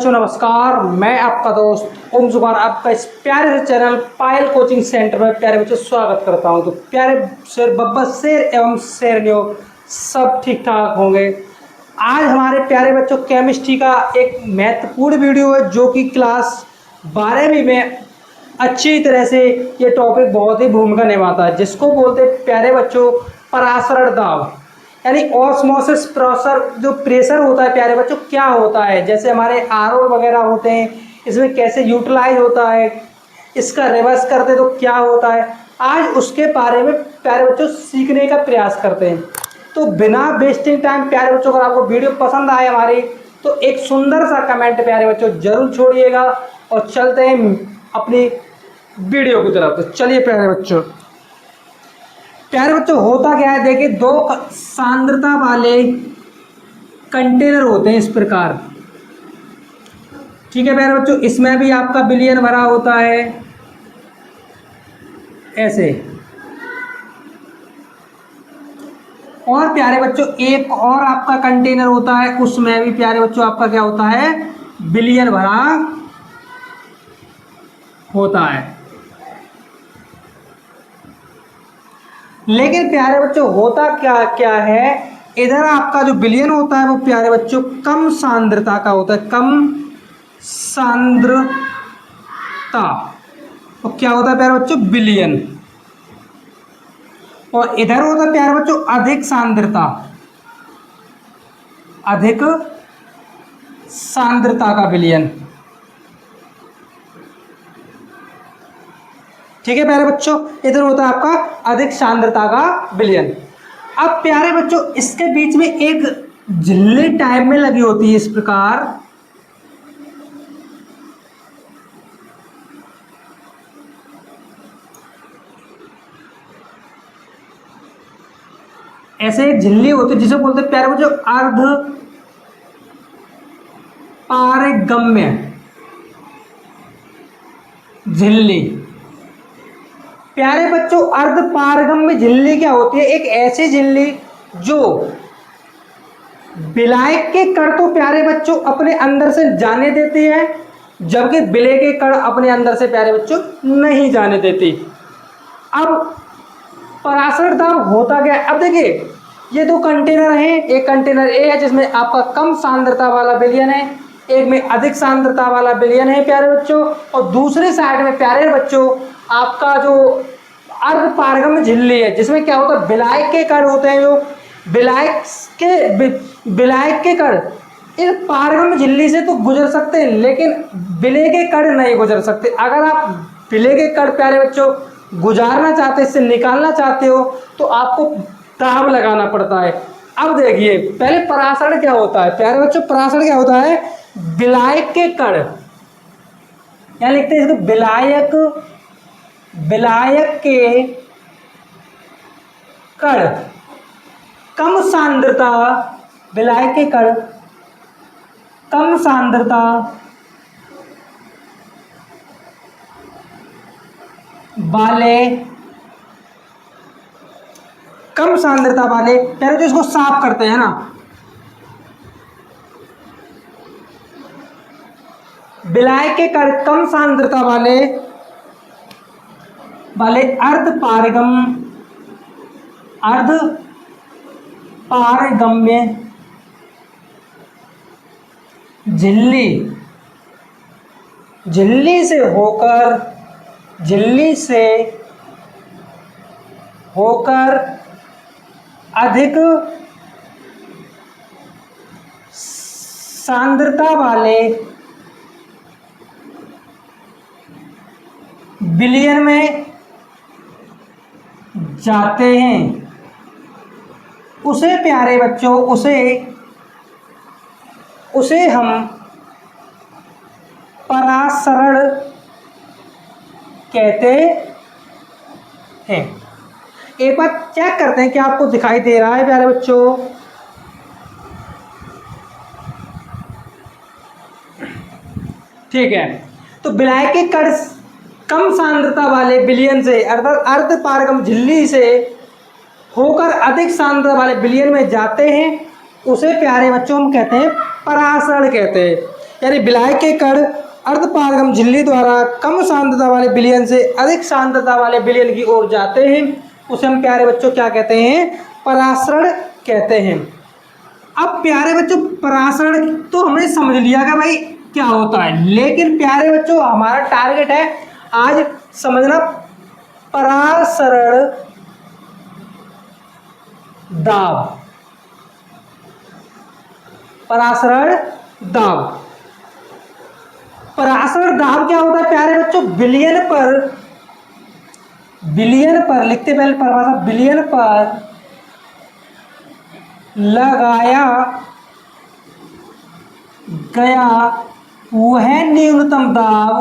बच्चों नमस्कार। मैं आपका दोस्त ओम जुबान आपका इस प्यारे से चैनल पायल कोचिंग सेंटर में प्यारे बच्चों स्वागत करता हूं। तो प्यारे शेर बब्बर शेर एवं शेरनियों सब ठीक ठाक होंगे। आज हमारे प्यारे बच्चों केमिस्ट्री का एक महत्वपूर्ण वीडियो है जो कि क्लास 12वीं में अच्छी तरह से ये टॉपिक बहुत ही भूमिका निभाता है, जिसको बोलते हैं प्यारे बच्चों परासरण दाब, यानी ऑस्मोसिस प्रेशर। जो प्रेशर होता है प्यारे बच्चों क्या होता है, जैसे हमारे आरओ वगैरह होते हैं, इसमें कैसे यूटिलाइज होता है, इसका रिवर्स करते तो क्या होता है, आज उसके बारे में प्यारे बच्चों सीखने का प्रयास करते हैं। तो बिना वेस्टिंग टाइम प्यारे बच्चों, अगर आपको वीडियो पसंद आए हमारी तो एक सुंदर सा कमेंट प्यारे बच्चों जरूर छोड़िएगा और चलते हैं अपनी वीडियो की तरफ। तो चलिए प्यारे बच्चों होता क्या है, देखिए दो सांद्रता वाले कंटेनर होते हैं इस प्रकार। ठीक है प्यारे बच्चों, इसमें भी आपका विलयन भरा होता है ऐसे। और प्यारे बच्चों एक और आपका कंटेनर होता है, उसमें भी प्यारे बच्चों आपका क्या होता है, विलयन भरा होता है। लेकिन प्यारे बच्चों होता क्या क्या है, इधर आपका जो विलयन होता है वो प्यारे बच्चों कम सांद्रता का होता है, कम सांद्रता। तो क्या होता है प्यारे बच्चों, विलयन। और इधर होता है प्यारे बच्चों अधिक सांद्रता, अधिक सांद्रता का विलयन। ठीक है प्यारे बच्चों, इधर होता है आपका अधिक सांद्रता का विलयन। अब प्यारे बच्चों इसके बीच में एक झिल्ली टाइप में लगी होती है इस प्रकार। ऐसे एक झिल्ली होती है जिसे बोलते हैं प्यारे बच्चों अर्ध पारगम्य झिल्ली। प्यारे बच्चों अर्ध पारगम्य झिल्ली क्या होती है, एक ऐसी झिल्ली जो विलायक के कण तो प्यारे बच्चों अपने अंदर से जाने देती है, जबकि विलय के कण अपने अंदर से प्यारे बच्चों नहीं जाने देती। अब परासरण दाब होता क्या है, अब देखिए ये दो कंटेनर हैं, एक कंटेनर ए है जिसमें आपका कम सांद्रता वाला विलयन है, एक में अधिक सांद्रता वाला विलयन है प्यारे बच्चों, और दूसरे साइड में प्यारे बच्चों आपका जो अर्ध पारगम्य झिल्ली है जिसमें क्या होता है, विलायक के कण होते हैं। जो विलायक के कण इस पारगम्य झिल्ली से तो गुजर सकते हैं, लेकिन विलय के कण नहीं गुजर सकते। अगर आप विलय के कण प्यारे बच्चों गुजारना चाहते, इससे निकालना चाहते हो तो आपको दाब लगाना पड़ता है। अब देखिए पहले परासरण क्या होता है प्यारे बच्चों, परासरण क्या होता है, विलायक के कण, क्या लिखते हैं इसको, विलायक के कण कम सांद्रता, विलायक के कण कम सांद्रता वाले, कम सांद्रता वाले, पहले तो इसको साफ करते हैं ना। विलायक के कण कम सांद्रता वाले अर्ध पारगम्य झिल्ली से होकर अधिक सांद्रता वाले विलयन में जाते हैं, उसे प्यारे बच्चों उसे हम परासरण कहते हैं। एक बार चेक करते हैं कि आपको दिखाई दे रहा है प्यारे बच्चों। ठीक है, तो विलायक के कण कम सांद्रता वाले विलयन से अर्थात अर्ध पारगम झिल्ली से होकर अधिक सांद्रता वाले विलयन में जाते हैं, उसे प्यारे बच्चों हम कहते हैं परासरण कहते हैं। यानी विलायक के कण अर्धपारगम झिल्ली द्वारा कम सांद्रता वाले विलयन से अधिक सांद्रता वाले विलयन की ओर जाते हैं, उसे हम प्यारे बच्चों क्या कहते हैं? परासरण कहते हैं। अब प्यारे बच्चों परासरण तो हमने समझ लिया कि भाई क्या होता है, लेकिन प्यारे बच्चों हमारा टारगेट है आज समझना परासरण दाब। परासरण दाब, परासरण दाब क्या होता है प्यारे बच्चों? विलयन पर लिखते पहले परिभाषा, विलयन पर लगाया गया वह न्यूनतम दाब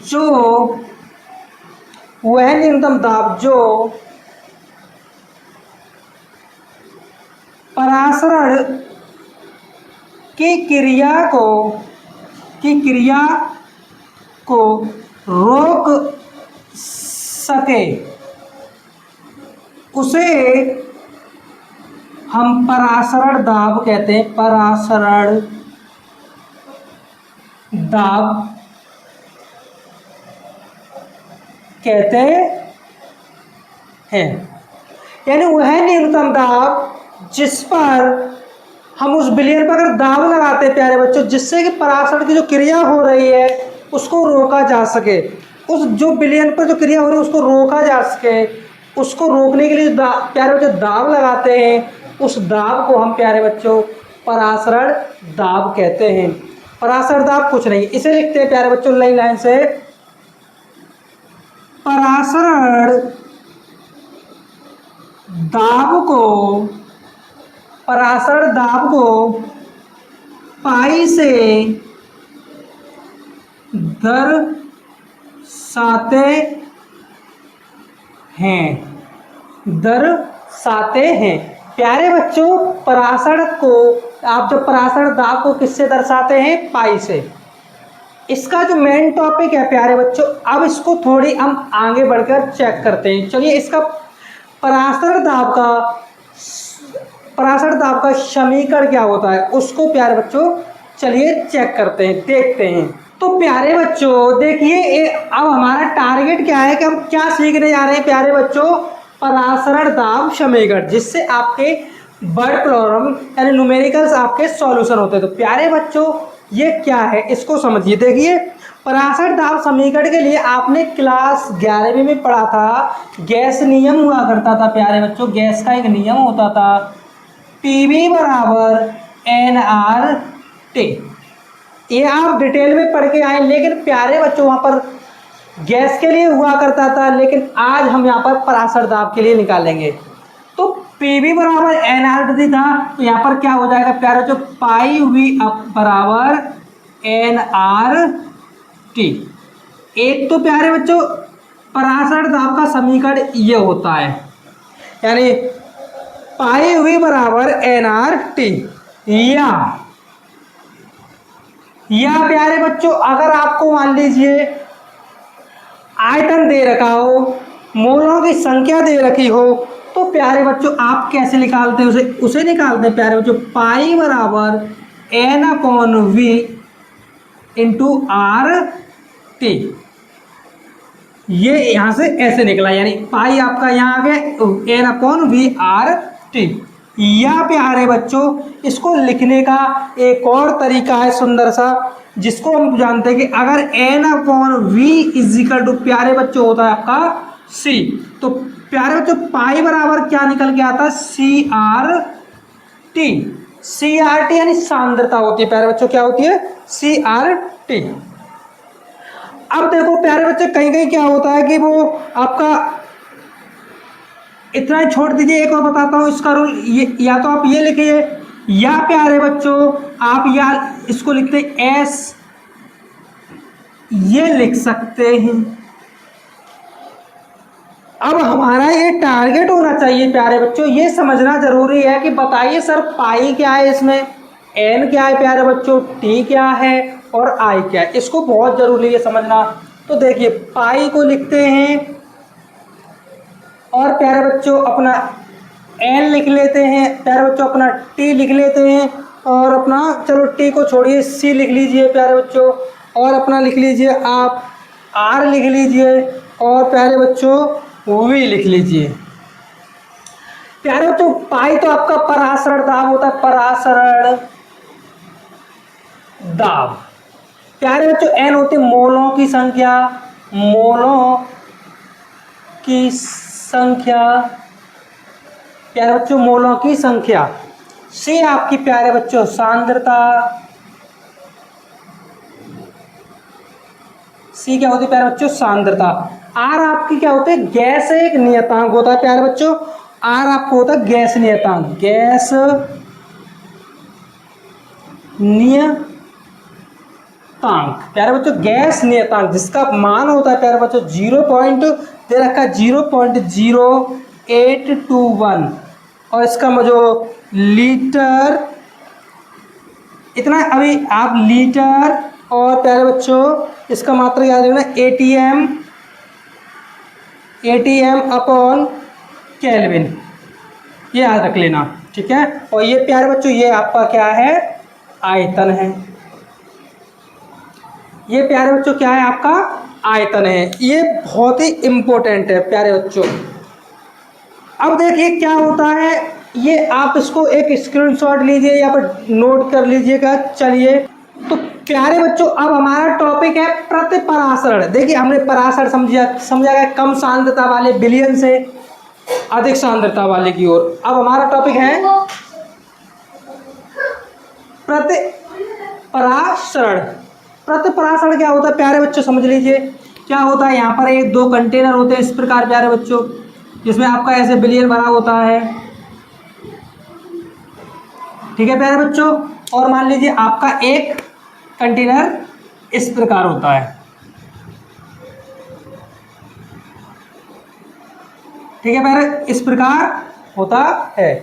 जो परासरण की क्रिया को रोक सके उसे हम परासरण दाब कहते हैं। परासरण दाब कहते हैं, यानी वह न्यूनतम दाब जिस पर हम उस विलयन पर अगर दाब लगाते हैं प्यारे बच्चों, जिससे कि परासरण की जो क्रिया हो रही है उसको रोका जा सके। उस जो विलयन पर जो क्रिया हो रही है उसको रोका जा सके, उसको रोकने के लिए प्यारे बच्चों दाब लगाते हैं, उस दाब को हम प्यारे बच्चों परासरण दाब कहते हैं। परासरण दाब कुछ नहीं, इसे लिखते हैं प्यारे बच्चों लाइन से, परासरण दाब को पाई से दर्शाते हैं। प्यारे बच्चों परासरण को आप जब परासरण दाब को किससे दर्शाते हैं? पाई से। इसका जो मेन टॉपिक है प्यारे बच्चों, अब इसको थोड़ी हम आगे बढ़कर चेक करते हैं। चलिए इसका परासरण दाब का समीकरण क्या होता है उसको प्यारे बच्चों चलिए चेक करते हैं, देखते हैं। तो प्यारे बच्चों देखिए अब हमारा टारगेट क्या है कि हम क्या सीखने जा रहे हैं प्यारे बच्चों? परासरण दाब समीकरण, जिससे आपके वर्ड प्रॉब्लम यानी न्यूमेरिकल्स आपके सॉल्यूशन होते हैं। तो प्यारे बच्चों ये क्या है इसको समझिए। देखिए परासरण दाब समीकरण के लिए आपने क्लास 11वीं में पढ़ा था, गैस नियम हुआ करता था प्यारे बच्चों। गैस का एक नियम होता था PV बराबर nRT। ये आप डिटेल में पढ़ के आए, लेकिन प्यारे बच्चों वहाँ पर गैस के लिए हुआ करता था, लेकिन आज हम यहाँ पर परासरण दाब के लिए निकालेंगे। तो PV बराबर nRT था, तो यहाँ पर क्या हो जाएगा प्यारे बच्चों? पाई V बराबर nRT। एक तो प्यारे बच्चों परासरण दाब का समीकरण ये होता है, यानी पाई V बराबर nRT। या प्यारे बच्चों अगर आपको मान लीजिए आयतन दे रखा हो, मोलों की संख्या दे रखी हो, तो प्यारे बच्चों आप कैसे निकालते हैं उसे निकालते हैं प्यारे बच्चों पाई बराबर n/v इंटू RT। ये यहाँ से ऐसे निकला, यानी पाई आपका यहाँ आ गया n/v RT। या प्यारे बच्चों इसको लिखने का एक और तरीका है सुंदर सा, जिसको हम जानते हैं कि अगर n/v इजिकल टू प्यारे बच्चों होता है आपका C, तो प्यारे बच्चों पाई बराबर क्या निकल के आता है? CRT। CRT यानी सांद्रता होती है प्यारे बच्चों, क्या होती है? CRT। अब देखो प्यारे बच्चों कहीं कहीं क्या होता है कि वो आपका इतना ही छोड़ दीजिए, एक और बताता हूँ इसका रूल। ये या तो आप ये लिखिए, या प्यारे बच्चों आप या इसको लिखते S, ये लिख सकते हैं। अब हमारा ये टारगेट होना चाहिए प्यारे बच्चों, ये समझना जरूरी है कि बताइए सर पाई क्या है, इसमें n क्या है प्यारे बच्चों, t क्या है और i क्या है, इसको बहुत जरूरी है समझना। तो देखिए पाई को लिखते हैं और प्यारे बच्चों अपना एन लिख लेते हैं प्यारे बच्चों, अपना टी लिख लेते हैं, और अपना चलो टी को छोड़िए सी लिख लीजिए प्यारे बच्चों, और अपना लिख लीजिए आप आर लिख लीजिए, और प्यारे बच्चों वी लिख लीजिए। प्यारे बच्चों पाई तो आपका परासरण दाब होता है, परासरण दाब। प्यारे बच्चों एन होती मोलों की संख्या, मोलों की संख्या, प्यारे बच्चों मोलों की संख्या। सी आपकी प्यारे बच्चों सांद्रता, सी क्या होती है प्यारे बच्चों सांद्रता। आर आपकी क्या होती है गैस एक नियतांक होता है प्यारे बच्चों, आर आपको होता है गैस नियतांक, गैस नियतांक प्यारे बच्चों, गैस नियतांक जिसका मान होता है प्यारे बच्चों 0 दे रखा है 0.0821, और इसका जो लीटर इतना, अभी आप लीटर और प्यारे बच्चों इसका मात्रा याद रखना एटीएम, एटीएम अपॉन केल्विन, ये याद रख लेना, ठीक है। और ये प्यारे बच्चों ये आपका क्या है आयतन है, ये प्यारे बच्चों क्या है आपका आयतन है, ये बहुत ही इंपॉर्टेंट है प्यारे बच्चों। अब देखिए क्या होता है, ये आप इसको एक स्क्रीनशॉट लीजिए या फिर नोट कर लीजिएगा। चलिए तो प्यारे बच्चों अब हमारा टॉपिक है प्रतिपरासरण। देखिए हमने परासरण समझा गया कम सांद्रता वाले विलयन से अधिक सांद्रता वाले की ओर। अब हमारा टॉपिक है प्रतिपरासरण। प्रतिपरासरण क्या होता है प्यारे बच्चों समझ लीजिए क्या होता है। यहाँ पर एक दो कंटेनर होते हैं इस प्रकार प्यारे बच्चों, जिसमें आपका ऐसे विलयन भरा होता है, ठीक है प्यारे बच्चों। और मान लीजिए आपका एक कंटेनर इस प्रकार होता है, ठीक है प्यारे, इस प्रकार होता है।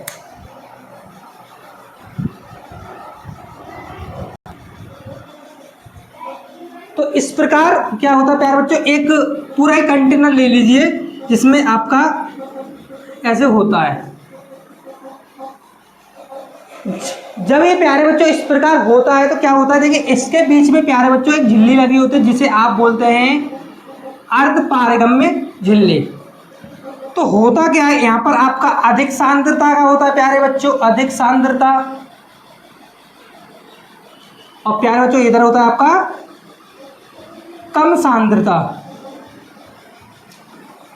तो इस प्रकार क्या होता है प्यारे बच्चों, एक पूरा एक कंटेनर ले लीजिए जिसमें आपका ऐसे होता है। जब ये प्यारे बच्चों इस प्रकार होता है तो क्या होता है, देखिए इसके बीच में प्यारे बच्चों एक झिल्ली लगी होती है जिसे आप बोलते हैं अर्धपारगम्य झिल्ली। तो होता क्या है यहाँ पर आपका अधिक सांद्रता का होता है प्यारे बच्चों, अधिक सांद्रता, और प्यारे बच्चों इधर होता है आपका कम सांद्रता।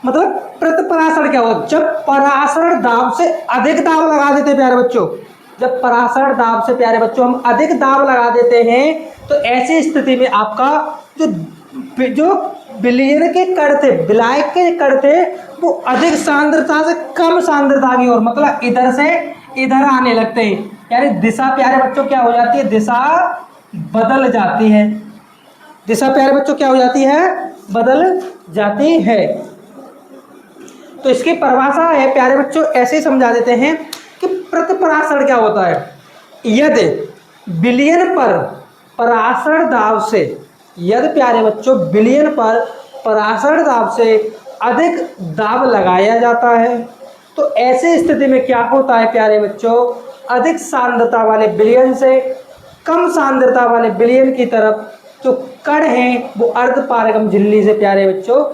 मतलब प्रतिपरासरण क्या होता है, जब परासरण दाब से अधिक दाब लगा देते हैं प्यारे बच्चों, जब परासरण दाब से प्यारे बच्चों हम अधिक दाब लगा देते हैं तो ऐसी स्थिति में आपका जो विलयन के कण थे, विलायक के कण थे, वो अधिक सांद्रता से कम सांद्रता की ओर, मतलब इधर से इधर आने लगते हैं, यानी दिशा प्यारे बच्चों क्या हो जाती है, दिशा बदल जाती है, दिशा प्यारे बच्चों क्या हो जाती है, बदल जाती है। तो इसकी परिभाषा है प्यारे बच्चों ऐसे ही समझा देते हैं कि प्रतिपरासरण क्या होता है, यदि विलयन पर परासरण दाब से, यदि प्यारे बच्चों विलयन पर परासरण दाब से अधिक दाब लगाया जाता है तो ऐसी स्थिति में क्या होता है प्यारे बच्चों, अधिक सांद्रता वाले विलयन से कम सांद्रता वाले विलयन की तरफ जो कण हैं वो अर्धपारगम झिल्ली से प्यारे बच्चों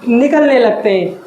निकलने लगते हैं।